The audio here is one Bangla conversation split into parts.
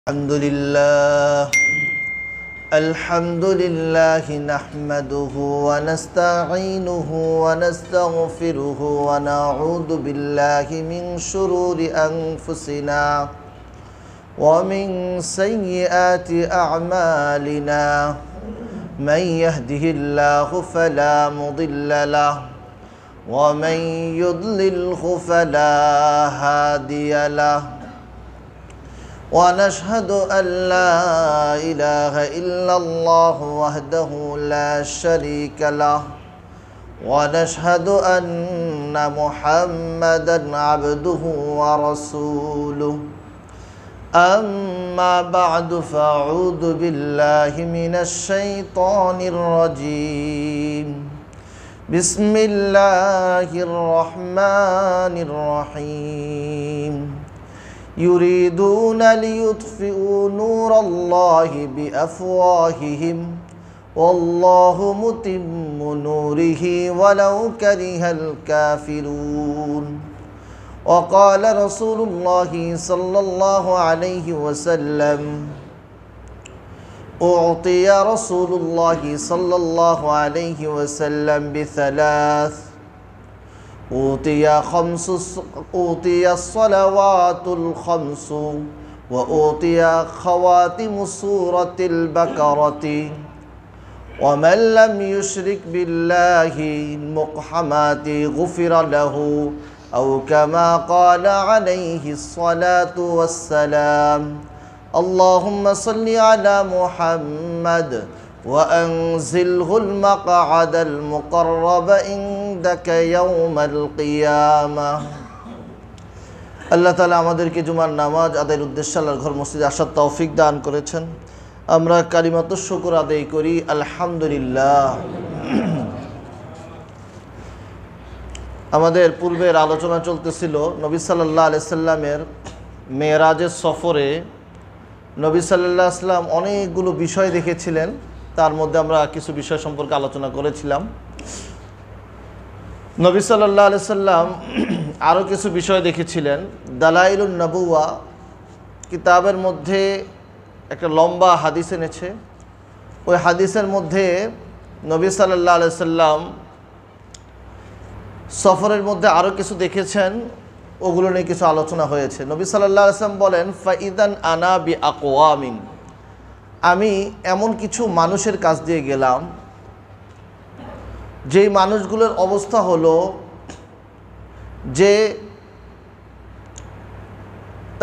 الحمد لله نحمده ونستعينه ونستغفره ونعوذ بالله من شرور أنفسنا ومن سيئات أعمالنا من يهده الله فلا مضل له ومن يضلله فلا هادي له ونشهد أن لا إله إلا الله وحده لا شريك له ونشهد أن محمدا عبده ورسوله أما بعد فأعوذ بالله من الشيطان الرجيم بسم الله الرحمن الرحيم يريدون ليطفئوا نور الله بأفواههم والله متم نوره ولو كره الكافرون وقال رسول الله صلى الله عليه وسلم أعطي رسول الله صلى الله عليه وسلم بثلاث أوتي الصلوات الخمس وأوتي خواتم سورة البقرة ومن لم يشرك بالله المقحمات غفر له أو كما قال عليه الصلاة والسلام اللهم صل على محمد وأنزله المقعد المقرب عندك يوم القيامة আল্লাহ তাআলা আমাদেরকে জুমার নামাজ আদায়ের উদ্দেশ্যে আল্লাহর ঘর মসজিদে আসার তৌফিক দান করেছেন। আমরা কালিমাতুশ শুকর আদায় করি আলহামদুলিল্লাহ। আমাদের পূর্বের আলোচনা চলতেছিল নবী সাল্লাল্লাহু আলাইহি সাল্লামের মেরাজের সফরে নবী সাল্লাল্লাহু আলাইহি সাল্লাম অনেকগুলো বিষয় দেখেছিলেন। তার মধ্যে আমরা কিছু বিষয় সম্পর্কে আলোচনা করেছিলাম। নবী সাল্লাল্লাহু আলাইহি সাল্লাম আরও কিছু বিষয় দেখেছিলেন। দালাইলুন নবুওয়া কিতাবের মধ্যে একটা লম্বা হাদিস এনেছে। ওই হাদিসের মধ্যে নবী সাল্লাল্লাহু আলাইহি সাল্লাম সফরের মধ্যে আরও কিছু দেখেছেন, ওগুলো নিয়ে কিছু আলোচনা হয়েছে। নবী সাল্লাল্লাহু আলাইহি সাল্লাম বলেন, ফাইদান আনা বি আকওয়ামিন, আমি এমন কিছু মানুষের কাছ দিয়ে গেলাম যেই মানুষগুলোর অবস্থা হলো যে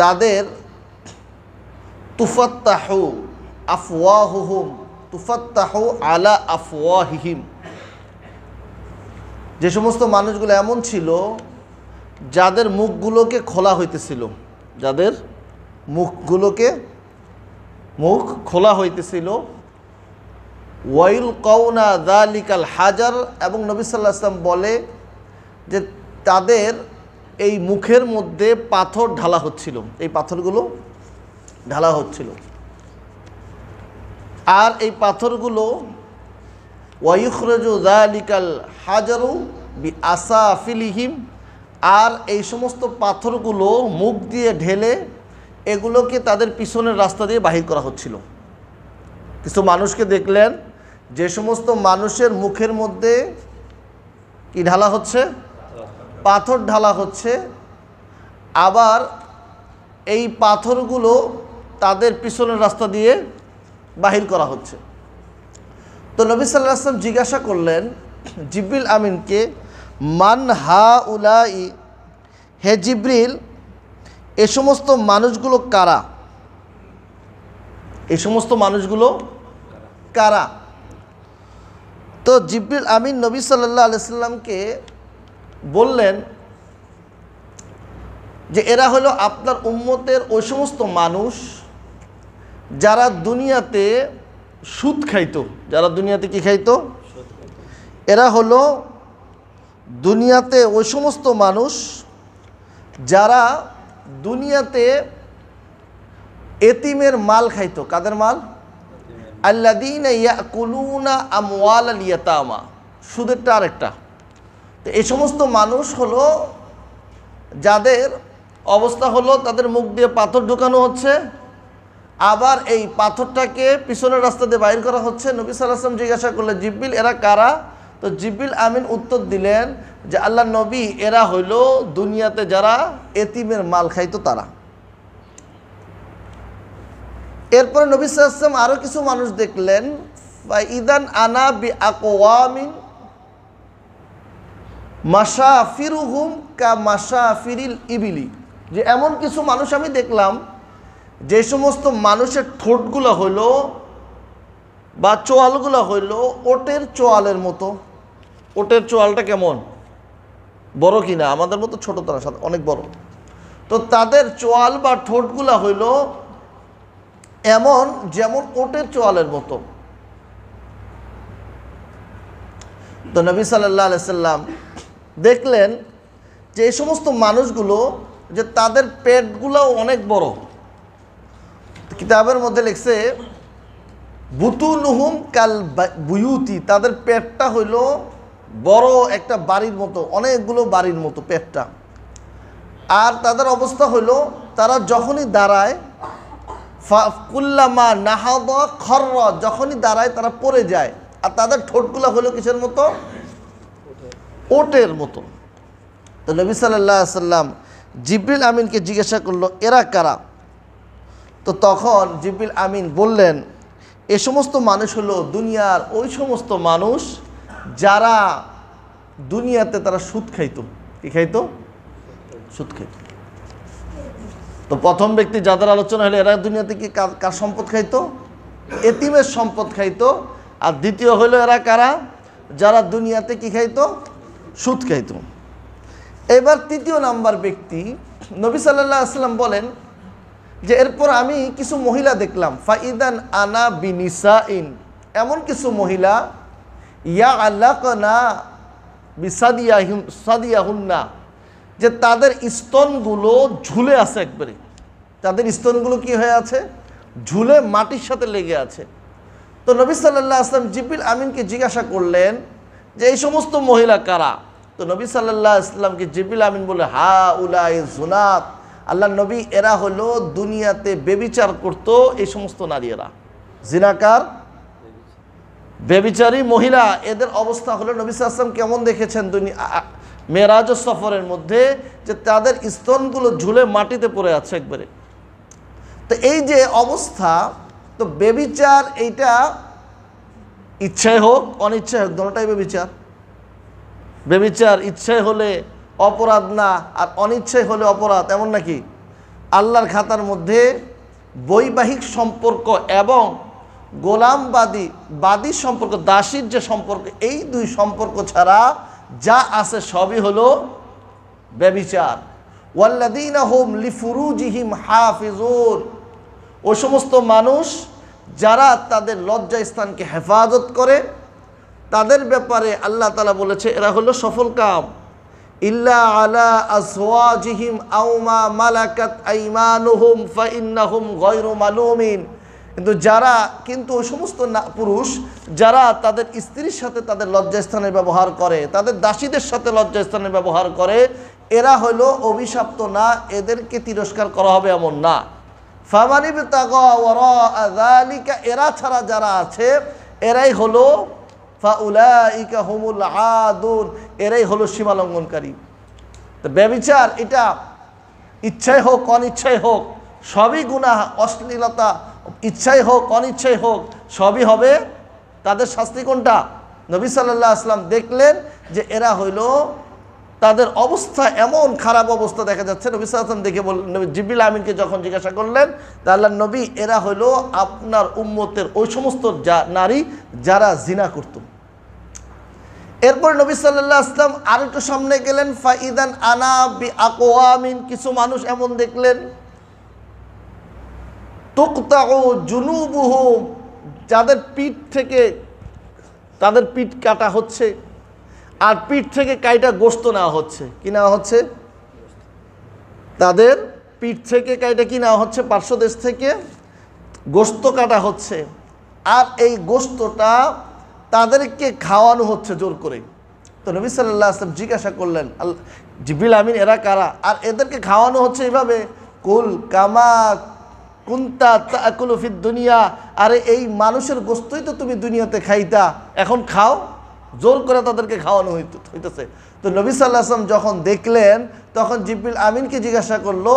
তাদের তুফাত্তাহু আফওয়াহুহুম তুফাত্তাহু আলা আফওয়াহিহিম, যে সমস্ত মানুষগুলো এমন ছিল যাদের মুখগুলোকে খোলা হইতেছিল, যাদের মুখ খোলা হইতেছিল। ওয়াইল কাউনা যালিকাল হাজার, এবং নবী সাল্লাল্লাহু আলাইহি ওয়াসাল্লাম বলে যে তাদের এই মুখের মধ্যে পাথর ঢালা হচ্ছিল, এই পাথরগুলো ঢালা হচ্ছিল। আর এই পাথরগুলো ওয়াইখরাজু যালিকাল হাজারু বিআসাফিলিহিম, আর এই সমস্ত পাথরগুলো মুখ দিয়ে ঢেলে এগুলোকে তাদের পিছনের রাস্তা দিয়ে বাহির করা হচ্ছিল। কিছু মানুষকে দেখলেন যে সমস্ত মানুষের মুখের মধ্যে কি ঢালা হচ্ছে, পাথর ঢালা হচ্ছে, আবার এই পাথরগুলো তাদের পিছনের রাস্তা দিয়ে বাহির করা হচ্ছে। তো নবী সাল্লাল্লাহু আলাইহি ওয়াসাল্লাম জিজ্ঞাসা করলেন জিবরিল আমিনকে, মান হাউলাই, হে জিবরিল এ সমস্ত মানুষগুলো কারা, এই সমস্ত মানুষগুলো কারা? তো জিবরিল আমিন নবী সাল্লাল্লাহু আলাইহি সাল্লামকে বললেন যে এরা হলো আপনার উম্মতের ওই সমস্ত মানুষ যারা দুনিয়াতে সুদ খাইতো, যারা দুনিয়াতে কি খাইতো, এরা হলো দুনিয়াতে ওই সমস্ত মানুষ যারা দুনিয়াতে এতিমের মাল খাইতো। কাদের মাল? আল্লাযীনা ইয়াকুলুনা আমওয়ালাল ইয়াতামা, সুদেরটা আরেকটা। তো এই সমস্ত মানুষ হলো যাদের অবস্থা হলো তাদের মুখ দিয়ে পাথর ঢোকানো হচ্ছে, আবার এই পাথরটাকে পিছনের রাস্তা দিয়ে বাইর করা হচ্ছে। নবী সাল্লাল্লাহু আলাইহি ওয়াসাল্লাম জিজ্ঞাসা করলেন, জিবরিল এরা কারা? তো জিবরিল আমিন উত্তর দিলেন যে আল্লাহ নবী, এরা হইল দুনিয়াতে যারা এতিমের মাল খাইতো তারা। এরপরে নবী সাল্লাল্লাহু আলাইহি ওয়াসাল্লাম আরও কিছু মানুষ দেখলেন, ফাইদান আনা বি আকওয়ামিন মাশাফিরুহুম কা মাশাফিরিল ইবিলি, যে এমন কিছু মানুষ আমি দেখলাম যে সমস্ত মানুষের ঠোঁটগুলো হইল বা চোয়ালগুলো হইল ওটের চোয়ালের মতো। ওটের চোয়ালটা কেমন, বড় কিনা? আমাদের মতো ছোট, তারা সাথে অনেক বড়। তো তাদের চোয়াল বা ঠোঁটগুলো হইল এমন যেমন ওটের চোয়ালের মতো। তো নবী সাল্লাল্লাহু আলাইহি সাল্লাম দেখলেন যে এই সমস্ত মানুষগুলো যে তাদের পেটগুলোও অনেক বড়। কিতাবের মধ্যে লিখছে বুতুনুহুম কাল বুয়ুতি, তাদের পেটটা হইল বড় একটা বাড়ির মতো, অনেকগুলো বাড়ির মতো পেটটা। আর তাদের অবস্থা হইল তারা যখনই দাঁড়ায় কুল্লামা নাহাদা খররা, যখনই দাঁড়ায় তারা পড়ে যায়। আর তাদের ঠোঁটগুলো হলো কিসের মতো? ওটের মতো। তো নবী সাল্লাল্লাহু আলাইহি সাল্লাম জিবরিল আমিনকে জিজ্ঞাসা করলো, এরা কারা? তো তখন জিবরিল আমিন বললেন, এ সমস্ত মানুষ হলো দুনিয়ার ওই সমস্ত মানুষ যারা দুনিয়াতে তারা সুদ খাইতো। কি খাইতো? সুদ খাইতো। তো প্রথম ব্যক্তি যাদের আলোচনা হলো এরা দুনিয়াতে কি কার সম্পদ খাইতো? এতিমের সম্পদ খাইতো। আর দ্বিতীয় হলো এরা কারা? যারা দুনিয়াতে কি খাইতো? সুদ খাইতো। এবার তৃতীয় নাম্বার ব্যক্তি নবী সাল্লাল্লাহু আলাইহি সাল্লাম বলেন যে এরপর আমি কিছু মহিলা দেখলাম, ফাইদান আনা বিনিসাইন, এমন কিছু মহিলা ইয়া আল্লাকনা বিসাদিয়াহুন্না, যে তাদের স্তনগুলো ঝুলে আছে একবারে। তাদের স্তনগুলো কি হয়ে আছে? ঝুলে মাটির সাথে লেগে আছে। তো নবী সাল্লাল্লাহু আলাইহি ওয়াসাল্লাম জিবরিল আমিনকে জিজ্ঞাসা করলেন যে এই সমস্ত মহিলা কারা? তো নবী সাল্লাল্লাহু আলাইহি ওয়াসাল্লামকে জিবরিল আমিন বলে, হা উলাই জুনাত, আল্লাহ নবী এরা হলো দুনিয়াতে বেবিচার করত এই সমস্ত নারীরা, জিনাকার বেবিচারী মহিলা। এদের অবস্থা হলো নবী সাল্লাল্লাহু আলাইহি ওয়াসাল্লাম কেমন দেখেছেন মেরাজ সফরের মধ্যে, যে তাদের স্তনগুলো ঝুলে মাটিতে পড়ে আছে একবারে। তো এই যে অবস্থা, তো বেবিচার এইটা ইচ্ছায় হোক অনিচ্ছায় হোক দুটোটাই বেবিচার। বেবিচার ইচ্ছায় হলে অপরাধ না, আর অনিচ্ছায় হলে অপরাধ, এমন নাকি? আল্লাহর মধ্যে বৈবাহিক সম্পর্ক এবং গোলামবাদী সম্পর্ক, দাসীর যে সম্পর্ক, এই দুই সম্পর্ক ছাড়া যা আছে সবই হলো ব্যভিচার। ওয়াল্লাযীনা হুম লিফুরুজিহিম হাফিজুন, ওই সমস্ত মানুষ যারা তাদের লজ্জাস্থানকে হেফাজত করে, তাদের ব্যাপারে আল্লাহ তাআলা বলেছে এরা হলো সফল কাম। ইল্লা আলা আজওয়াজিহিম আও মা মালাকাত আইমানুহুম ফাইন্নাহুম গায়রু মালুমিন, কিন্তু ওই সমস্ত পুরুষ যারা তাদের স্ত্রীর সাথে তাদের লজ্জাস্থানের ব্যবহার করে, তাদের দাসীদের সাথে লজ্জাস্থানের ব্যবহার করে, এরা হলো অভিশপ্ত না, এদেরকে তিরস্কার করা হবে এমন না। ফামানি বিতাগা ওয়ারা যালিকা, এরা ছাড়া যারা আছে এরাই হলো ফাউলাইকা হুমুল আদুন, এরাই হলো সীমালঙ্ঘনকারী। তো ব্যভিচার এটা ইচ্ছায় হোক অনিচ্ছায় হোক সবই গুনাহ, অশ্লীলতা ইচ্ছাই হোক অনিচ্ছাই হোক সবই হবে। তাদের শাস্তি কোনটা? নবী সাল্লাল্লাহু আলাইহি ওয়াসাল্লাম দেখলেন যে এরা হইল, তাদের অবস্থা এমন খারাপ অবস্থা দেখা যাচ্ছে। নবী সাল্লাল্লাহু আলাইহি ওয়াসাল্লাম দেখে বললেন, জিবরিল আমিনকে যখন জিজ্ঞাসা করলেন, তা আল্লাহর নবী এরা হইল আপনার উম্মতের ওই সমস্ত নারী যারা জিনা করত। এরপর নবী সাল্লাল্লাহু আলাইহি ওয়াসাল্লাম আর একটু সামনে গেলেন, ফাইদান আনা বি আকওয়ামিন, কিছু মানুষ এমন দেখলেন তুকতাউ জুনুবুহুম, যাদের পিঠ থেকে তাদের পিঠ কাটা হচ্ছে, আর পিঠ থেকে কাইটা গোশত নেওয়া হচ্ছে। কি নেওয়া হচ্ছে? তাদের পিঠ থেকে কাইটা কি নেওয়া হচ্ছে? পার্শ্বদেশ থেকে গোশত কাটা হচ্ছে, আর এই গোশতটা তাদেরকে খাওয়ানো হচ্ছে জোর করে। তো নবী সাল্লাল্লাহু আলাইহি ওয়াসাল্লাম জিজ্ঞাসা করলেন, জিবরিল আমিন এরা কারা? আর এদেরকে খাওয়ানো হচ্ছে এইভাবে, কুল কামা কুনতা তাকুলু ফিদ দুনিয়া, আরে এই মানুষের গোস্তই তো তুমি দুনিয়াতে খাইতা, এখন খাও। জোর করে তাদেরকে খাওয়ানো হইতেছে। তো নবী সাল্লাল্লাহু আলাইহি ওয়াসাল্লাম যখন দেখলেন তখন জিবরিল আমিনকে জিজ্ঞাসা করলো,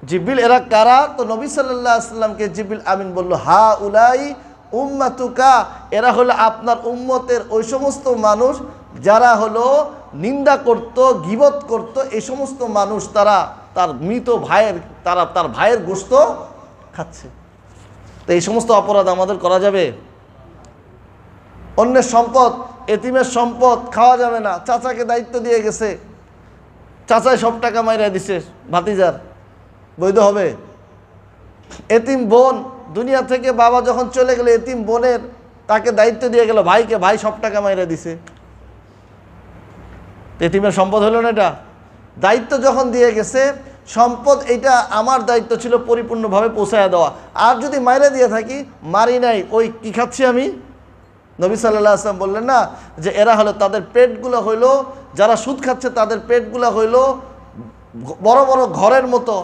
জিবরিল এরা কারা? তো নবী সাল্লাল্লাহু আলাইহি ওয়াসাল্লামকে জিবরিল আমিন বলল, হা উলাই উম্মাতুকা, এরা হলো আপনার উম্মতের ওই সমস্ত মানুষ যারা হলো নিন্দা করত, গীবত করত, এই সমস্ত মানুষ তারা তার মৃত ভাইয়ের তার ভাইয়ের গোশত খাচ্ছে। তো এই সমস্ত অপরাধ আমাদের করা যাবে? অন্যের সম্পদ, এতিমের সম্পদ খাওয়া যাবে না। চাচাকে দায়িত্ব দিয়ে গেছে, চাচায় সব টাকা মাইরা দিছে ভাতিজার, বৈধ হবে? এতিম বোন, দুনিয়া থেকে বাবা যখন চলে গেলে এতিম বোনের তাকে দায়িত্ব দিয়ে গেল ভাইকে, ভাই সব টাকা মাইরা দিছে, এতিমের সম্পদ হলো না? এটা দায়িত্ব যখন দিয়ে গেছে, সম্পদ এটা আমার দায়িত্ব ছিল পরিপূর্ণভাবে পৌঁছায় দেওয়া। আর যদি মাইরা দিয়ে থাকি, মারি নাই, ওই কি খাচ্ছি আমি? নবী সাল্লাল্লাহু আলাইহি ওয়াসাল্লাম বললেন না যে এরা হলো, তাদের পেটগুলো হইলো, যারা সুদ খাচ্ছে তাদের পেটগুলো হইলো বড় বড় ঘরের মতো,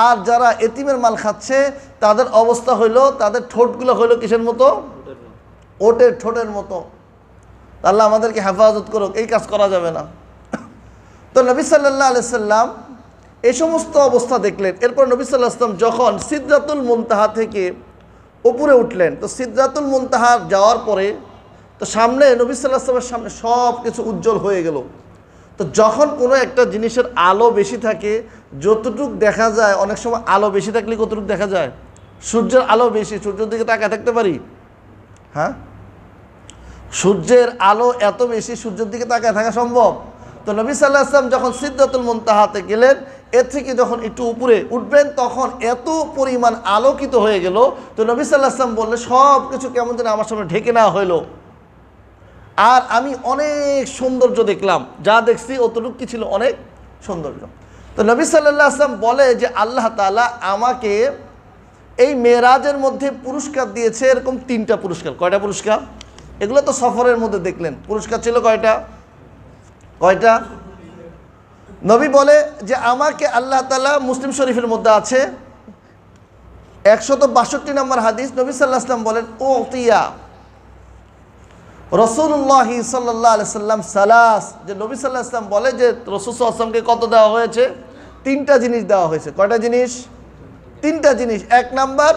আর যারা এতিমের মাল খাচ্ছে তাদের অবস্থা হইলো, তাদের ঠোঁটগুলো হইলো কিসের মতো? ওটের ঠোঁটের মতো। আল্লাহ আমাদেরকে হেফাজত করুক, এই কাজ করা যাবে না। তো নবী সাল্লাল্লাহু আলাইহি ওয়াসাল্লাম এই সমস্ত অবস্থা দেখলেন। এরপর নবী সাল্লাল্লাহু আলাইহি ওয়াসাল্লাম যখন সিদরাতুল মুনতাহা থেকে উপরে উঠলেন, তো সিদরাতুল মুনতাহা যাওয়ার পরে তো সামনে নবী সাল্লাল্লাহু আলাইহি ওয়াসাল্লামের সামনে সব কিছু উজ্জ্বল হয়ে গেল। তো যখন কোনো একটা জিনিসের আলো বেশি থাকে, যতটুক দেখা যায়, অনেক সময় আলো বেশি থাকলে কতটুকু দেখা যায়? সূর্যের আলো বেশি, সূর্যের দিকে তাকায় থাকতে পারি? হ্যাঁ, সূর্যের আলো এত বেশি, সূর্যের দিকে তাকায় থাকা সম্ভব? তো নবী সাল্লাল্লাহু আলাইহি ওয়াসাল্লাম যখন সিদরাতুল মুনতাহাতে গেলেন, এর থেকে যখন একটু উপরে উঠবেন তখন এত পরিমাণ আলোকিত হয়ে গেল। তো নবী সাল্লাল্লাহু আলাইহি ওয়াসাল্লাম বললেন, সব কিছু কেমন যেন আমার সামনে ঢেকে নেওয়া হইলো, আর আমি অনেক সৌন্দর্য দেখলাম, যা দেখছি অতটুকু কি ছিল? অনেক সৌন্দর্য। তো নবী সাল্লাল্লাহু আলাইহি ওয়াসাল্লাম বলে যে আল্লাহ তাআলা আমাকে এই মেরাজের মধ্যে পুরস্কার দিয়েছে এরকম 3টা পুরস্কার। কয়টা পুরস্কার? এগুলো তো সফরের মধ্যে দেখলেন, পুরস্কার ছিল কয়টা? কয়টা? নবী বলে যে আমাকে আল্লাহ তাআলা, মুসলিম শরীফের মধ্যে আছে 162 নম্বর হাদিস, নবী সাল্লাল্লাহু আলাইহি ওয়াসাল্লাম বলেন, উতিয়া রাসূলুল্লাহ সাল্লাল্লাহু আলাইহি ওয়াসাল্লাম সালাস, যে নবী সাল্লাল্লাহু আলাইহি ওয়াসাল্লাম বলে যে রাসূল সাল্লাল্লাহু আলাইহি ওয়াসাল্লামকে কত দেওয়া হয়েছে? 3টা জিনিস দেওয়া হয়েছে। কয়টা জিনিস? 3টা জিনিস। 1 নাম্বার,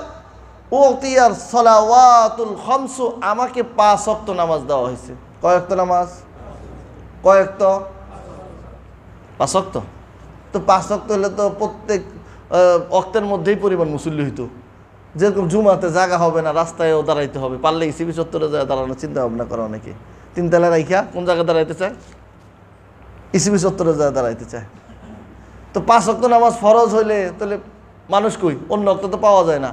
উতিয়ার সালাওয়াতুল খামসু, আমাকে 5 ওয়াক্ত নামাজ দেওয়া হয়েছে। কয় ওয়াক্ত নামাজ? কয় ওয়াক্ত? 5 ওয়াক্ত। তো 5 ওয়াক্ত হলে তো প্রত্যেক ওয়াক্তের মধ্যেই পরিমাণ মুসল্লি হইতো। যেরকম জুমাতে জায়গা হবে না, রাস্তায়ও দাঁড়াইতে হবে, পারলে ইসিবি চত্বরে যায় দাঁড়ানোর চিন্তা ভাবনা করে অনেকে। 3 তলা রাইখা কোন জায়গায় দাঁড়াইতে চায়? ইসিবি চত্বরে যায় দাঁড়াইতে চায়। তো 5 ওয়াক্ত নামাজ ফরজ হইলে তাহলে মানুষ কই? অন্য ওয়াক্ত তো পাওয়া যায় না,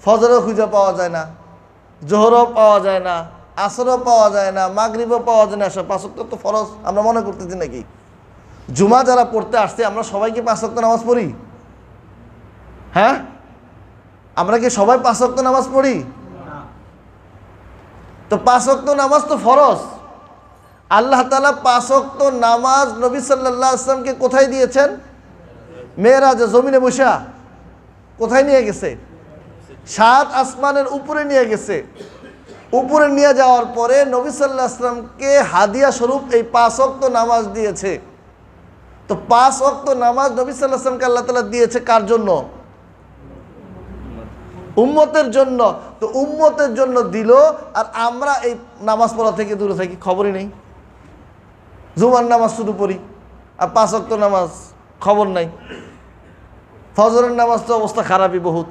ফজরও খুঁজে পাওয়া যায় না, জোহরও পাওয়া যায় না, আসরও পাওয়া যায় না, মাগরিবও পাওয়া যায় না। সব 5 ওয়াক্ত তো ফরজ আমরা মনে করতেছি নাকি? জুমা যারা পড়তে আসছে আমরা সবাই কি 5 ওয়াক্ত নামাজ পড়ি? হ্যাঁ, আমরা কি সবাই 5 ওয়াক্ত নামাজ পড়ি? তো 5 ওয়াক্ত নামাজ তো ফরজ। আল্লাহ তাআলা 5 ওয়াক্ত নামাজ নবী সাল্লাল্লাহু আলাইহি ওয়াসাল্লামকে কোথায় দিয়েছেন? মেরাজে, জমিনে বসা। কোথায় নিয়ে গেছে? 7 আসমানের উপরে নিয়ে গেছে। উপরে নিয়ে যাওয়ার পরে নবী সাল্লাল্লাহু আলাইহি ওয়াসাল্লামকে হাদিয়া স্বরূপ এই 5 ওয়াক্ত নামাজ দিয়েছে। তো 5 ওয়াক্ত নামাজ নবী সাল্লাল্লাহু আলাইহি ওয়াসাল্লামকে আল্লাহ তাআলা দিয়েছে কার জন্য? উম্মতের জন্য। তো উম্মতের জন্য দিল, আর আমরা এই নামাজ পড়া থেকে দূরে থাকি, খবরই নেই। জুমার নামাজ শুধু পড়ি, আর 5 ওয়াক্ত নামাজ খবর নাই। ফজরের নামাজ তো অবস্থা খারাপই বহুত।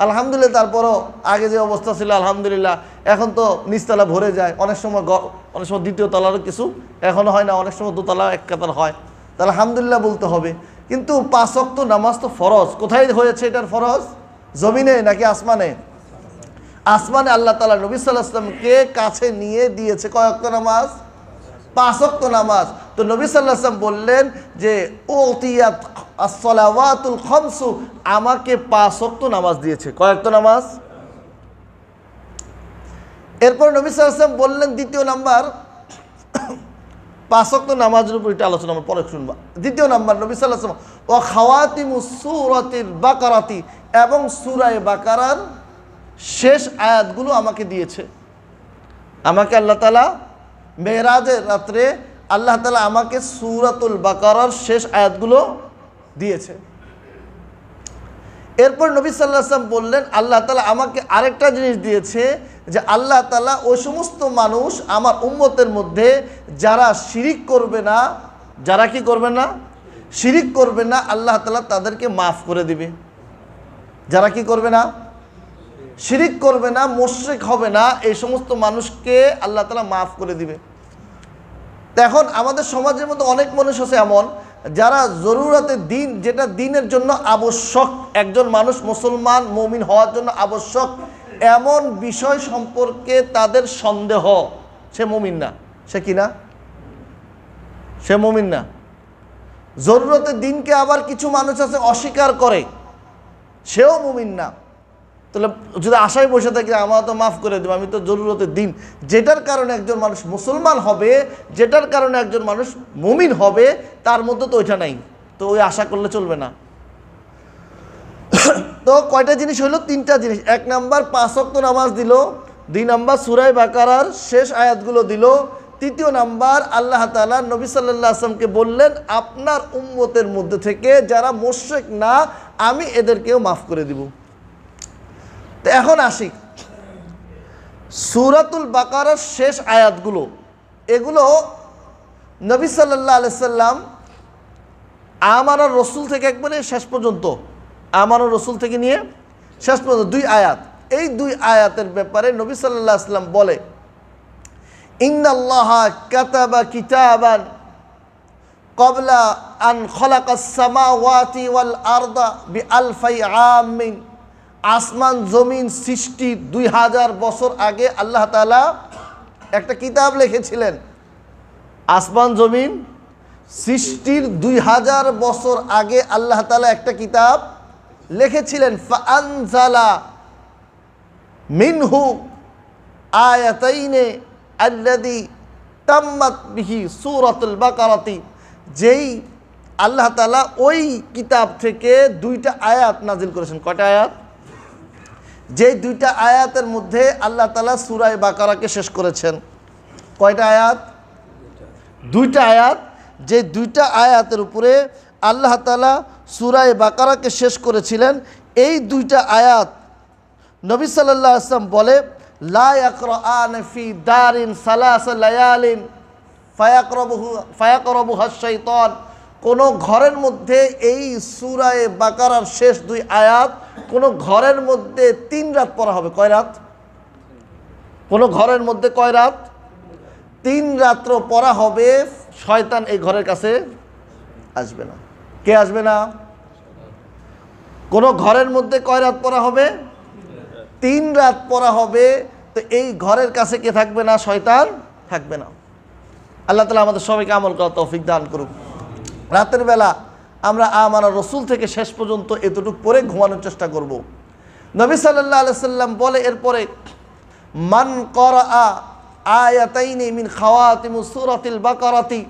আলহামদুলিল্লাহ, তারপরও আগে যে অবস্থা ছিল আলহামদুলিল্লাহ, এখন তো নিচতলা ভরে যায়, অনেক সময় দ্বিতীয় তলারও কিছু এখনও হয় না, অনেক সময় দোতলা এক কাতার হয়। তা আলহামদুলিল্লাহ বলতে হবে। কিন্তু 5 ওয়াক্ত নামাজ তো ফরজ। কোথায় হয়েছে এটার ফরজ? জমিনে নাকি আসমানে? আসমানে আল্লাহ তাআলা নবী সাল্লাল্লাহু আলাইহি ওয়াসাল্লামকে কাছে নিয়ে দিয়েছে কয় ওয়াক্ত নামাজ? 5 ওয়াক্ত নামাজ। তো নবী সাল্লাল্লাহু আলাইহি ওয়াসাল্লাম বললেন যে উতিয়াত আস-সালাওয়াতুল খামসু, আমাকে 5 ওয়াক্ত নামাজ দিয়েছে। কয় ওয়াক্ত নামাজ? এরপর নবী সাল্লাল্লাহু আলাইহি ওয়াসাল্লাম বললেন দ্বিতীয় নাম্বার, 5 ওয়াক্ত নামাজের উপর এটা আলোচনা আমরা পরে শুনবো। দ্বিতীয় নাম্বার, নবী সাল্লাল্লাহু আলাইহি ওয়াসাল্লাম ওয়া খাওয়াতিমুস সূরাতিল বাকারাতি, এবং সূরা বাকারার শেষ আয়াতগুলো আমাকে দিয়েছে। আমাকে আল্লাহ তাআলা মেরাজের রাত্রে আল্লাহ তাআলা আমাকে সূরাতুল বাকারার শেষ আয়াতগুলো দিয়েছে। এরপর নবী সাল্লাল্লাহু আলাইহি ওয়াসাল্লাম বললেন, আল্লাহ তাআলা আমাকে আরেকটা জিনিস দিয়েছে, যে আল্লাহ তাআলা ওই সমস্ত মানুষ আমার উম্মতের মধ্যে যারা শিরিক করবে না, যারা কি করবে না, শিরিক করবে না, আল্লাহ তাআলা তাদেরকে মাফ করে দিবে। যারা কি করবে না, শিরিক করবে না, মুশরিক হবে না, এই সমস্ত মানুষকে আল্লাহ তাআলা মাফ করে দিবে। তো এখন আমাদের সমাজের মধ্যে অনেক মানুষ আছে এমন, যারা জরুরতে দিন, যেটা দিনের জন্য আবশ্যক, একজন মানুষ মুসলমান মুমিন হওয়ার জন্য আবশ্যক এমন বিষয় সম্পর্কে তাদের সন্দেহ, সে মুমিন না। সে কি না? সে মুমিন না। জরুরতে দিনকে আবার কিছু মানুষ আছে অস্বীকার করে, সেও মুমিন না। তাহলে যদি আশায় বসে থাকি আমার তো মাফ করে দেবো, আমি তো জরুরতের দিন, যেটার কারণে একজন মানুষ মুসলমান হবে, যেটার কারণে একজন মানুষ মুমিন হবে, তার মধ্যে তো ওইটা নাই, তো ওই আশা করলে চলবে না। তো কয়টা জিনিস হইলো? তিনটা জিনিস। এক নাম্বার 5 ওয়াক্ত নামাজ দিল, 2 নাম্বার সূরা বাকারার শেষ আয়াতগুলো দিল, তৃতীয় নাম্বার আল্লাহ তাআলা নবী সাল্লাল্লাহু আলাইহি ওয়াসাল্লামকে বললেন, আপনার উম্মতের মধ্যে থেকে যারা মুশরিক না, আমি এদেরকেও মাফ করে দিব। তো এখন আসি সূরাতুল বাকারার শেষ আয়াতগুলো, এগুলো নবী সাল্লাল্লাহু আলাইহি সাল্লাম আমানুর রাসূল থেকে একবারে শেষ পর্যন্ত, আমানুর রাসূল থেকে নিয়ে শেষ পর্যন্ত 2 আয়াত। এই 2 আয়াতের ব্যাপারে নবী সাল্লাল্লাহু আলাইহি সাল্লাম বলে, ইন্নাল্লাহা কাতাবা কিতাবান ক্বাবলা আন খালাকাস সামাওয়াতি ওয়াল আরদা বিআলফি আমিন। আসমান জমিন সৃষ্টির 2000 বছর আগে আল্লাহ তাআলা একটা কিতাব লিখেছিলেন। আসমান জমিন সৃষ্টির 2000 বছর আগে আল্লাহ তাআলা একটা কিতাব লিখেছিলেন। ফাআনজালা মিনহু আয়াতাইনে আল্লাযী তাম্মাত বিহি সূরাতুল বাকারাতি। যেই আল্লাহ তাআলা ওই কিতাব থেকে 2টা আয়াত নাজিল করেছেন। কয়টা আয়াত? যে 2টা আয়াতের মধ্যে আল্লাহ তাআলা সূরা বাকারাকে শেষ করেছেন। কয়টা আয়াত? 2টা আয়াত। যে 2টা আয়াতের উপরে আল্লাহ তাআলা সূরা বাকারাকে শেষ করেছিলেন, এই 2টা আয়াত নবী সাল্লাল্লাহু আলাইহি ওয়াসাল্লাম বলে, লা ইয়াকরাআন ফি দারিন সালাসা লায়ালিন ফায়াকরাবুহা শাইতান। কোন ঘরের মধ্যে এই সূরা বাকারার শেষ 2 আয়াত কোন ঘরের মধ্যে 3 রাত পড়া হবে। কয় রাত? কোন ঘরের মধ্যে কয় রাত? 3 রাত্র পড়া হবে, শয়তান এই ঘরের কাছে আসবে না। কে আসবে না? কোন ঘরের মধ্যে কয় রাত পড়া হবে? 3 রাত পড়া হবে। তো এই ঘরের কাছে কে থাকবে না? শয়তান থাকবে না। আল্লাহ তাআলা আমাদের সবাইকে আমল করার তৌফিক দান করুক। রাতের বেলা আমরা আমানুর রাসূল থেকে শেষ পর্যন্ত এতটুকু পড়ে ঘুমানোর চেষ্টা করব। নবী সাল্লাল্লাহু আলাইহি সাল্লাম বলে এরপরে, মান ক্বারাআ আয়াতাইনি মিন খাওয়াতিমু সূরাতিল বাকারাতি।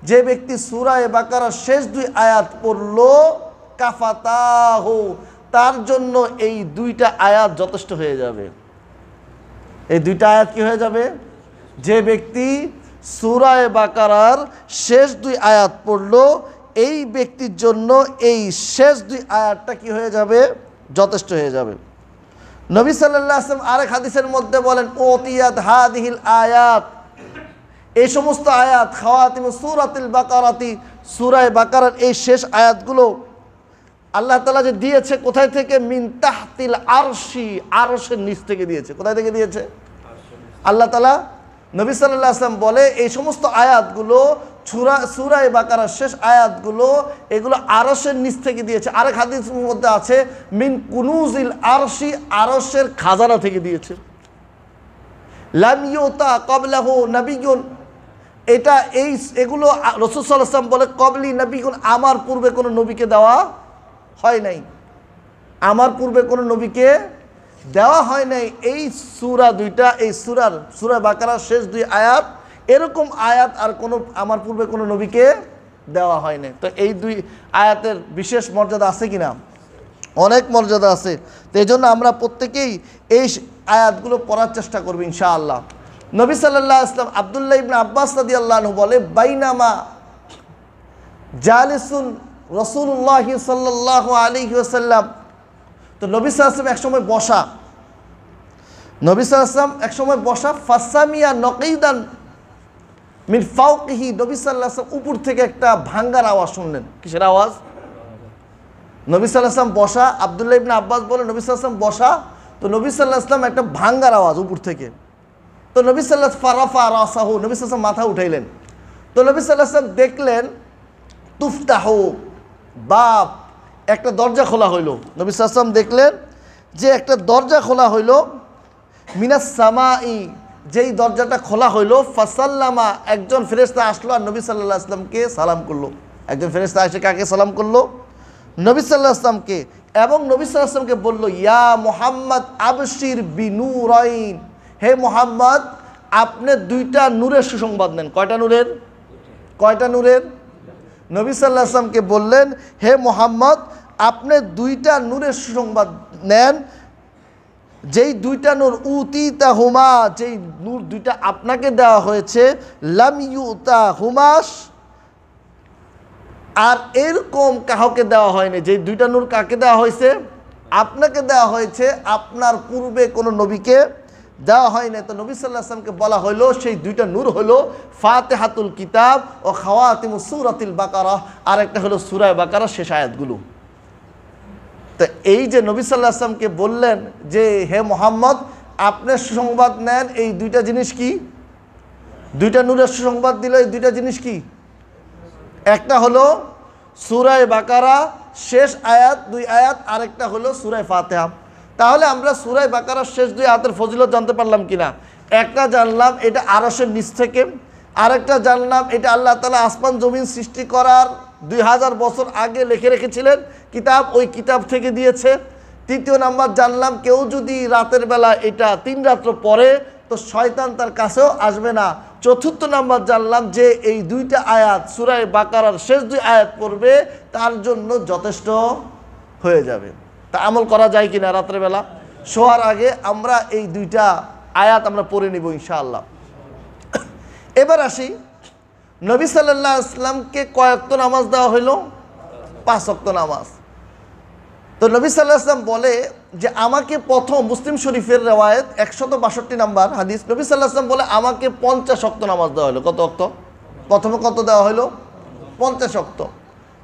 যে ব্যক্তি সূরা বাকারার শেষ 2 আয়াত পড়লো, কাফাতাহু, তার জন্য এই 2টা আয়াত যথেষ্ট হয়ে যাবে। এই 2টা আয়াত কি হয়ে যাবে? যে ব্যক্তি সূরা বাকারার শেষ 2 আয়াত পড়লো, এই ব্যক্তির জন্য এই শেষ 2 আয়াতটা কি হয়ে যাবে? যথেষ্ট হয়ে যাবে। নবী সাল্লাল্লাহু আলাইহি ওয়াসাল্লাম আরেক হাদিসের মধ্যে বলেন, উতিয়াত হাদিহিল আয়াত। এই সমস্ত আয়াত খাওয়াতিমু সূরাতিল বাকারাতি, সূরা বাকারার এই শেষ আয়াতগুলো আল্লাহ তাআলা যে দিয়েছে কোথায় থেকে? মিন তাহতিল আরশি, আরশের নিচ থেকে দিয়েছে। কোথায় থেকে দিয়েছে? আল্লাহ তাআলা। নবী সাল্লাল্লাহু আলাইহি ওয়াসাল্লাম বলে এই সমস্ত আয়াতগুলো সূরা বাকারার শেষ আয়াতগুলো এগুলো আরশের নিচ থেকে দিয়েছে। আরেক হাদিসের মধ্যে আছে মিন কুনুজিল আরশি, আরশের খাজানা থেকে দিয়েছে। লাম ইউতা ক্বাবলাহু নাবিয়্যুন, এটা এগুলো রাসূল সাল্লাল্লাহু আলাইহি ওয়াসাল্লাম বলে ক্বাবলি নাবিয়্যুন, আমার পূর্বে কোনো নবীকে দেওয়া হয় নাই। আমার পূর্বে কোনো নবীকে দেওয়া হয় নাই। এই সূরা 2টা, এই সূরা বাকারার শেষ 2 আয়াত, এরকম আয়াত আর কোনো আমার পূর্বে কোনো নবীকে দেওয়া হয় নাই। তো এই 2 আয়াতের বিশেষ মর্যাদা আছে কিনা? অনেক মর্যাদা আছে। তো এই জন্য আমরা প্রত্যেকেই এই আয়াতগুলো পড়ার চেষ্টা করব ইনশাআল্লাহ। নবী সাল্লাল্লাহু আলাইহি ওয়াসাল্লাম আব্দুল্লাহ ইবনে আব্বাস রাদিয়াল্লাহু আনহু বলে, বাইনামা জালিসুন রাসূলুল্লাহ সাল্লাল্লাহু আলাইহি ওয়াসাল্লাম, তো নবী সাল্লাল্লাহু আলাইহি ওয়াসাল্লাম একসময় বসা, নবী সাল্লাল্লাহু আলাইহি ওয়াসাল্লাম একসময় বসা, ফাসামিয়া নকিদান মিন ফাওকিহি, নবী সাল্লাল্লাহু আলাইহি ওয়াসাল্লাম উপর থেকে একটা ভাঙ্গার আওয়াজ শুনলেন। কিসের আওয়াজ? নবী সাল্লাল্লাহু আলাইহি ওয়াসাল্লাম বসা, আব্দুল্লাহ ইবনে আব্বাস বলে নবী সাল্লাল্লাহু আলাইহি ওয়াসাল্লাম বসা, তো নবী সাল্লাল্লাহু আলাইহি ওয়াসাল্লাম একটা ভাঙ্গার আওয়াজ উপর থেকে। তো নবী সাল্লাল্লাহু আলাইহি ওয়াসাল্লাম ফারাফা রাসাহু, নবী সাল্লাল্লাহু আলাইহি ওয়াসাল্লাম মাথা উঠাইলেন। তো নবী সাল্লাল্লাহু আলাইহি ওয়াসাল্লাম দেখলেন তুফতাহু বাব, একটা দরজা খোলা হইল। নবী সাল্লাল্লাহু আলাইহি ওয়াসাল্লাম দেখলেন যে একটা দরজা খোলা হইল, মিনাস সামাই, যেই দরজাটা খোলা হইল, ফাসাল্লামা, একজন ফেরেশতা আসলো আর নবী সাল্লাল্লাহু আলাইহি ওয়াসাল্লামকে সালাম করলো। একজন ফেরেশতা এসে কাকে সালাম করলো? নবী সাল্লাল্লাহু আলাইহি ওয়াসাল্লামকে। এবং নবী সাল্লাল্লাহু আলাইহি ওয়াসাল্লামকে বলল, ইয়া মুহাম্মদ আবশির বিনুরাইন, হে মুহাম্মদ আপনি দুইটা নূরের সুসংবাদ নেন। কয়টা নূরের? কয়টা নূরের? নবী সাল্লাল্লাহু আলাইহি ওয়াসাল্লামকে বললেন, হে মুহাম্মদ আপনি দুইটা নূরের সুসংবাদ নেন, যেই দুইটা নূর উতিতা হুমা, যেই নূর দুইটা আপনাকে দেওয়া হয়েছে, লাম ইউতা হুমাস, আর এরকম কাউকে দেওয়া হয়নি। যেই দুইটা নূর কাকে দেওয়া হয়েছে? আপনাকে দেওয়া হয়েছে, আপনার পূর্বে কোনো নবীকে দেওয়া হয় না। তো নবী সাল্লাল্লাহু আলাইহি ওয়াসাল্লামকে বলা হলো সেই দুইটা নূর হলো ফাতিহাতুল কিতাব ও খাওয়াতিমুস সূরাতিল বাকারা, আর একটা হলো সূরা বাকারার শেষ আয়াতগুলো। তো এই যে নবী সাল্লাল্লাহু আলাইহি ওয়াসাল্লামকে বললেন যে হে মুহাম্মদ আপনি সুসংবাদ নেন, এই দুইটা জিনিস কি? দুইটা নূরের সুসংবাদ দিল। এই দুইটা জিনিস কি? একটা হলো সূরা বাকারা শেষ আয়াত, 2 আয়াত, আরেকটা হলো সূরা ফাতিহা। তাহলে আমরা সূরা বাকারার শেষ 2 আয়াতের ফজিলত জানতে পারলাম কিনা? একটা জানলাম এটা আরশের নিচ থেকে, আরেকটা জানলাম এটা আল্লাহ তাআলা আসমান জমিন সৃষ্টি করার 2000 বছর আগে লিখে রেখেছিলেন কিতাব, ওই কিতাব থেকে দিয়েছে। তৃতীয় নাম্বার জানলাম কেউ যদি রাতের বেলা এটা 3 রাত্র পরে তো শয়তান তার কাছেও আসবে না। চতুর্থ নাম্বার জানলাম যে এই 2টা আয়াত সূরা বাকারার শেষ 2 আয়াত পড়বে তার জন্য যথেষ্ট হয়ে যাবে। তা আমল করা যায় কিনা? রাতের বেলা শোয়ার আগে আমরা এই 2টা আয়াত আমরা পড়ে নিব ইনশাআল্লাহ। এবার আসি, নবী সাল্লাল্লাহু আলাইহি ওয়াসাল্লামকে কয় ওয়াক্ত নামাজ দেওয়া হইল? 5 ওয়াক্ত নামাজ। তো নবী সাল্লাল্লাহু আলাইহি ওয়াসাল্লাম বলে যে আমাকে প্রথম, মুসলিম শরীফের রেওয়ায়েত 162 নাম্বার হাদিস, নবী সাল্লাল্লাহু আলাইহি ওয়াসাল্লাম বলে আমাকে 50 ওয়াক্ত নামাজ দেওয়া হলো। কত ওয়াক্ত? প্রথমে কত দেওয়া হলো? 50 ওয়াক্ত।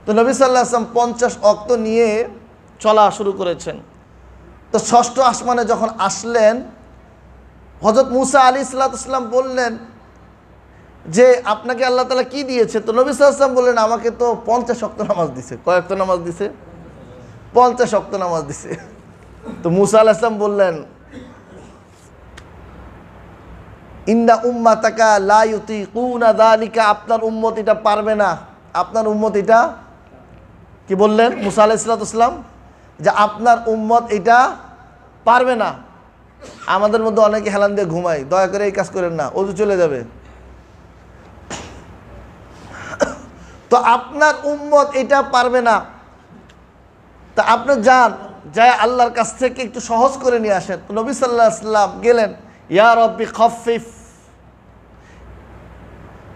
তো নবী সাল্লাল্লাহু আলাইহি ওয়াসাল্লাম 50 ওয়াক্ত নিয়ে চলা শুরু করেছেন। তো ষষ্ঠ আসমানে যখন আসলেন, হযরত মুসা আলাইহিস সালাম বললেন যে আপনাকে আল্লাহ তাআলা কি দিয়েছে? তো নবী সাল্লাল্লাহু আলাইহি ওয়াসাল্লাম বললেন আমাকে তো 50 ওয়াক্ত নামাজ দিছে। কয় ওয়াক্ত নামাজ দিছে? 50 ওয়াক্ত নামাজ দিছে। তো মুসা আলাইহিস সালাম বললেন ইন্না উম্মাতাকা লা ইউতিকুনা যালিকা, আপনার উম্মত এটা পারবে না। আপনার উম্মত এটা কি বললেন মুসা আলাইহিস সালাম? যে আপনার উম্মত এটা পারবে না। আমাদের মধ্যে অনেকে হেলান দিয়ে ঘুমায়, দয়া করে এই কাজ করেন না, ওযু চলে যাবে। তো আপনার উম্মত এটা পারবে না। তা আপনি যান, যায় আল্লাহর কাছ থেকে একটু সহজ করে নিয়ে আসেন। তো নবী সাল্লাল্লাহু আলাইহি ওয়াসাল্লাম গেলেন, ইয়া রব্বি খাফফিফ,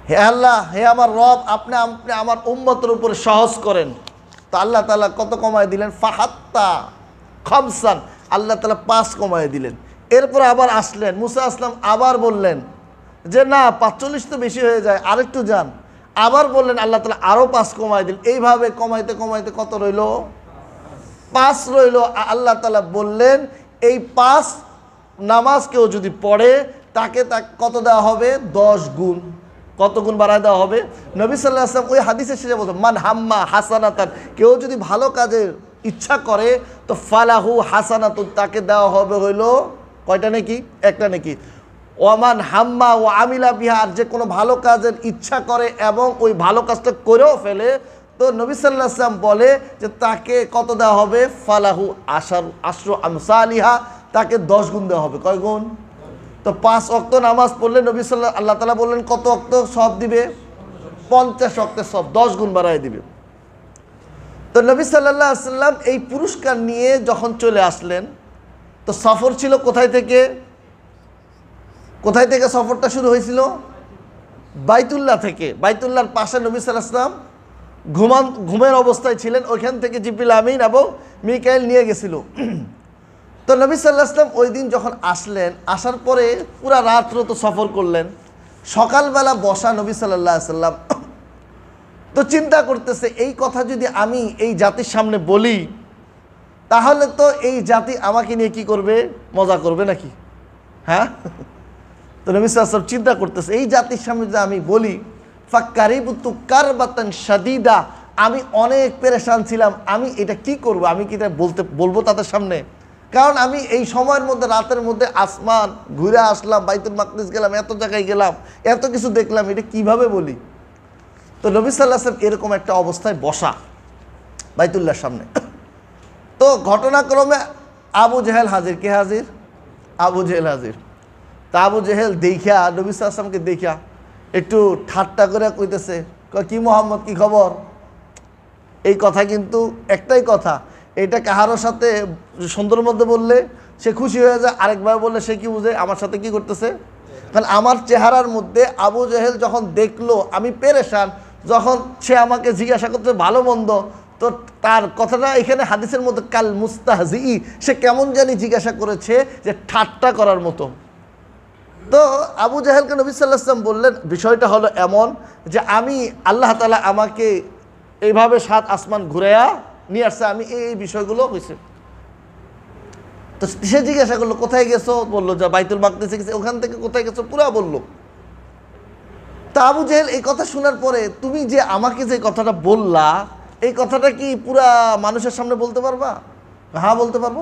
হে আল্লাহ, হে আমার রব, আপনি আমার উম্মতের উপরে সহজ করেন। তো আল্লাহ তাআলা কত কমায় দিলেন? ফাহাত্তা খামসান, আল্লাহ তাআলা 5 কমায় দিলেন। এরপর আবার আসলেন, মুসা আসলাম আবার বললেন যে না 45 তো বেশি হয়ে যায়, আরেকটু যান। আবার বললেন, আল্লাহ তাআলা আরও 5 কমায় দিলেন। এইভাবে কমাইতে কমাইতে কত রইল? 5 রইল। আল্লাহ তাআলা বললেন এই 5 নামাজ কেউ যদি পড়ে তাকে কত দেওয়া হবে? 10 গুণ। কত গুণ বাড়ায় দেওয়া হবে? নবী সাল্লাল্লাহু আলাইহি ওয়াসাল্লাম ওই হাদিসের শেষে বলছেন মান হাম্মা হাসানাতান, কেউ যদি ভালো কাজের ইচ্ছা করে তো ফালাহু হাসানাতুন, তাকে দেওয়া হবে হইল কয়টা নেকি? একটা নেকি। ওয়ামান হাম্মা ও আমিলা বিহা, আর যে কোনো ভালো কাজের ইচ্ছা করে এবং ওই ভালো কাজটা করেও ফেলে, তো নবী সাল্লাল্লাহু আলাইহি ওয়াসাল্লাম বলে যে তাকে কত দেওয়া হবে? ফালাহু আশরু আমসালিহা, তাকে 10 গুণ দেওয়া হবে। কয় গুণ? তো 5 ওয়াক্ত নামাজ পড়লে নবী আল্লাহ তাআলা বললেন কত ওয়াক্ত সওয়াব দিবে? 50 ওয়াক্তের সওয়াব 10 গুণ বাড়ায় দিবে। তো তো নবী সাল্লাল্লাহু আলাইহি সাল্লাম এই পুরস্কার নিয়ে যখন চলে আসলেন, তো সফর ছিল কোথায় থেকে সফরটা শুরু হয়েছিল? বাইতুল্লাহ থেকে। বাইতুল্লাহর পাশে নবী সাল্লাল্লাহু আলাইহি সাল্লাম ঘুমের অবস্থায় ছিলেন, ওইখান থেকে জিবরিল আমিন এবং মিকাইল নিয়ে গেছিল। তো নবী সাল্লাল্লাহু আলাইহি সাল্লাম ওই দিন যখন আসলেন, আসার পরে পুরা রাত্র তো সফর করলেন, সকালবেলা বসা নবী সাল্লাল্লাহু আলাইহি সাল্লাম তো চিন্তা করতেছে, এই কথা যদি আমি এই জাতির সামনে বলি তাহলে তো এই জাতি আমাকে নিয়ে কি করবে, মজা করবে নাকি? হ্যাঁ। তো নবী সাল্লাল্লাহু আলাইহি ওয়াসাল্লাম চিন্তা করতেছে, এই জাতির সামনে যদি আমি বলি ফাকারিবতু কারবাতান শাদীদা, আমি অনেক পেরেশান ছিলাম, আমি এটা কি করব, আমি কি এটা বলবো তাদের সামনে? কারণ আমি এই সময়ের মধ্যে, রাতের মধ্যে আসমান ঘুরে আসলাম, বাইতুল মাকদিস গেলাম, এত জায়গায় গেলাম, এত কিছু দেখলাম, এটা কিভাবে বলি? তো নবী সাল্লাল্লাহু আলাইহি ওয়াসাল্লাম এরকম একটা অবস্থায় বসা বাইতুল্লাহর সামনে। তো ঘটনাক্রমে আবু জেহেল হাজির। কে হাজির? আবু জেহেল হাজির। তা আবু জেহেল দেখা, নবী সাল্লাল্লাহু আলাইহি ওয়াসাল্লামকে দেখা একটু ঠাট্টা করে কইতেছে, কি মোহাম্মদ, কি খবর? এই কথা কিন্তু একটাই কথা, এটা কাহারোর সাথে সুন্দর মধ্যে বললে সে খুশি হয়ে যায়, আরেকবার বললে সে কি বুঝে আমার সাথে কি করতেছে। কারণ আমার চেহারার মধ্যে আবু জেহেল যখন দেখলো আমি পেরেশান, যখন সে আমাকে জিজ্ঞাসা করতে ভালো মন্দ, তো তার কথাটা এখানে হাদিসের মধ্যে কাল মুস্তাহজি, সে কেমন জানি জিজ্ঞাসা করেছে যে ঠাট্টা করার মতো। তো আবু জেহেলকে নবী সাল্লাল্লাহু আলাইহি ওয়াসাল্লাম বললেন, বিষয়টা হলো এমন যে আমি আল্লাহ তাআলা আমাকে এইভাবে 7 আসমান ঘুরাইয়া নিয়ে আসছে, আমি এই বিষয়গুলো হয়েছে। তো সে জিজ্ঞাসা করলো কোথায় গেছো, বললো যে বাইতুল মাকদিসে গেছে। ওখান থেকে কোথায় গেছো পুরা বললো। তা আবু জেহেল এই কথা শোনার পরে, তুমি যে আমাকে যে কথাটা বললা, এই কথাটা কি পুরা মানুষের সামনে বলতে পারবা? হ্যাঁ বলতে পারবো।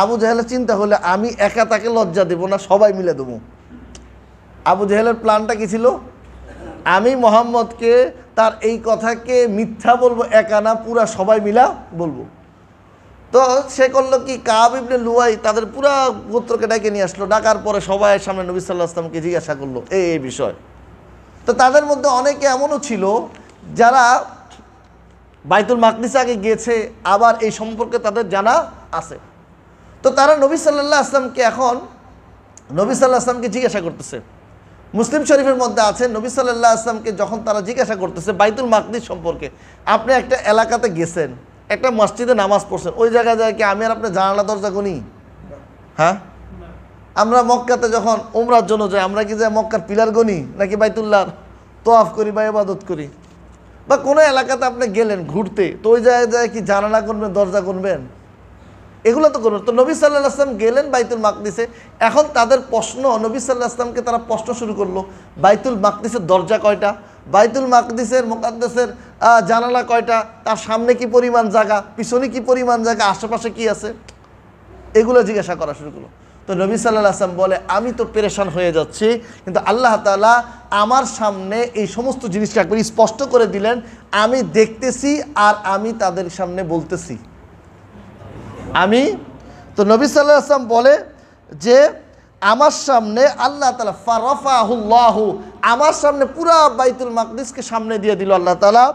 আবু জেহেলের চিন্তা হলে আমি একা তাকে লজ্জা দেবো না, সবাই মিলে দেবো। আবু জেহেলের প্ল্যানটা কি ছিল? আমি মোহাম্মদকে তার এই কথাকে মিথ্যা বলবো, একা না, পুরা সবাই মিলা বলবো। তো সে করলো কি, কাব ইবনে লুয়াই তাদের পুরা গোত্রকে ডেকে নিয়ে আসলো। ডাকার পরে সবাই সামনে নবী সাল্লাল্লাহু আলাইহি ওয়াসাল্লামকে জিজ্ঞাসা করলো এই বিষয়। তো তাদের মধ্যে অনেকে এমনও ছিল যারা বাইতুল মাকদিস আগে গিয়েছে, আবার এই সম্পর্কে তাদের জানা আছে। তো তারা নবী সাল্লাল্লাহু আলাইহি ওয়াসাল্লামকে এখন নবী সাল্লাল্লাহু আলাইহি ওয়াসাল্লামকে জিজ্ঞাসা করতেছে। মুসলিম শরীফের মধ্যে আছে, নবী সাল্লাল্লাহু আলাইহি ওয়াসাল্লামকে যখন তারা জিজ্ঞাসা করতেছে বাইতুল মাকদিস সম্পর্কে, আপনি একটা এলাকাতে গেছেন, একটা মসজিদে নামাজ পড়ছেন, ওই জায়গায় যায় কি আমি আর আপনি জানালা দরজা গুনি? হ্যাঁ, আমরা মক্কাতে যখন উমরার জন্য যাই, আমরা কি যাই মক্কার পিলার গনি, নাকি বাইতুল্লাহর তোয়াফ করি বা ইবাদত করি? বা কোনো এলাকাতে আপনি গেলেন ঘুরতে, তো ওই জায়গায় কি জানালা করবেন, দরজা করবেন? এগুলো তো করবেন। তো নবী সাল্লাল্লাহু আলাইহি ওয়াসাল্লাম গেলেন বাইতুল মাকদিসে। এখন তাদের প্রশ্ন, নবী সাল্লাল্লাহু আলাইহি ওয়াসাল্লামকে তারা প্রশ্ন শুরু করলো, বাইতুল মাকদিসের দরজা কয়টা, বাইতুল মাকদিসের মুকাদ্দাসের জানালা কয়টা, তার সামনে কি পরিমাণ জায়গা, পিছনে কি পরিমাণ জায়গা, আশেপাশে কি আছে, এগুলো জিজ্ঞাসা করা শুরু করলো। তো নবী সাল্লাল্লাহু আলাইহি ওয়াসাল্লাম বলে, আমি তো পেরেশান হয়ে যাচ্ছি, কিন্তু আল্লাহ তাআলা আমার সামনে এই সমস্ত জিনিসটা একবার স্পষ্ট করে দিলেন, আমি দেখতেছি আর আমি তাদের সামনে বলতেছি। তো নবী সাল্লাল্লাহু আলাইহি ওয়াসাল্লাম বলে যে আমার সামনে আল্লাহ তাআলা ফারাফাহুল্লাহু, আমার সামনে পুরা বাইতুল মাকদিসকে সামনে দিয়ে দিল আল্লাহ তাআলা।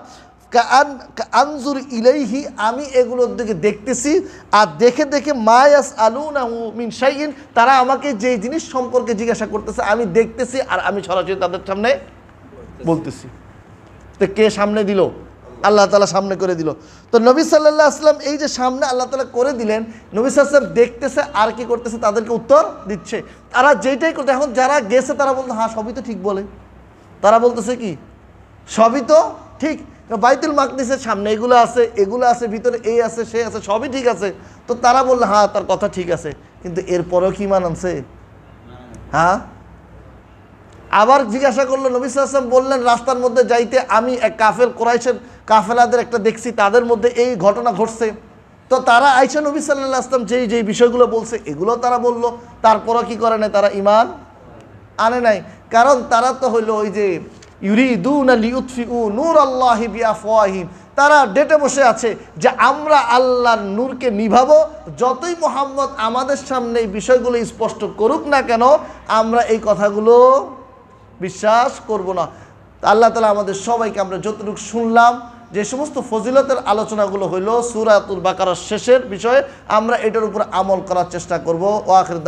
আনজুর ইলাইহি, আমি এগুলোর দিকে দেখতেছি, আর দেখে দেখে মা ইয়াসআলুনাহু মিন শাইইন, তারা আমাকে যে জিনিস সম্পর্কে জিজ্ঞাসা করতেছে আমি দেখতেছি, আর আমি সরাসরি তাদের সামনে বলতেছি। তো কে সামনে দিল? আল্লাহ তাআলা সামনে করে দিল। তো নবী সাল্লাল্লাহু আলাইহি ওয়াসাল্লাম এই যে সামনে আল্লাহ তাআলা করে দিলেন, নবী সাল্লাল্লাহু আলাইহি ওয়াসাল্লাম দেখতেছে আর কি করতেছে, তাদেরকে উত্তর দিচ্ছে। তারা যেটাই করতে, এখন যারা গেছে তারা বলতো হ্যাঁ সবই তো ঠিক বলে, তারা বলতেছে কি সবই তো ঠিক, বাইতুল মাকদিসের সামনে এগুলো আছে, ভিতরে এই আছে সে আছে, সবই ঠিক আছে। তো তারা বললো হ্যাঁ তার কথা ঠিক আছে, কিন্তু এরপরেও কি মান আনছে? হ্যাঁ। আবার জিজ্ঞাসা করলো, নবী সাল্লাল্লাহু আলাইহি ওয়াসাল্লাম বললেন রাস্তার মধ্যে যাইতে আমি এক কুরাইশের কাফেলাদের একটা দেখছি, তাদের মধ্যে এই ঘটনা ঘটছে। তো তারা আইসা নবী সাল্লাল্লাহু আলাইহি ওয়াসাল্লাম যেই বিষয়গুলো বলছে এগুলো তারা বলল, তারপরও কি করে নাই, তারা ঈমান আনে নাই। কারণ তারা তো হইলো ওই যে ইউরিদুনা লিউতফিউ নূরাল্লাহি বিআফওয়াহিম, তারা ডেটে বসে আছে যে আমরা আল্লাহর নূরকে নিভাবো, যতই মুহাম্মদ আমাদের সামনে এই বিষয়গুলো স্পষ্ট করুক না কেন আমরা এই কথাগুলো বিশ্বাস করব না। আল্লাহ তাআলা আমাদের সবাইকে, আমরা যতটুকু শুনলাম যে সমস্ত ফজিলতের আলোচনাগুলো হইল সূরাতুল বাকারার শেষের বিষয়ে, আমরা এটার উপর আমল করার চেষ্টা করব। ওয়া আখির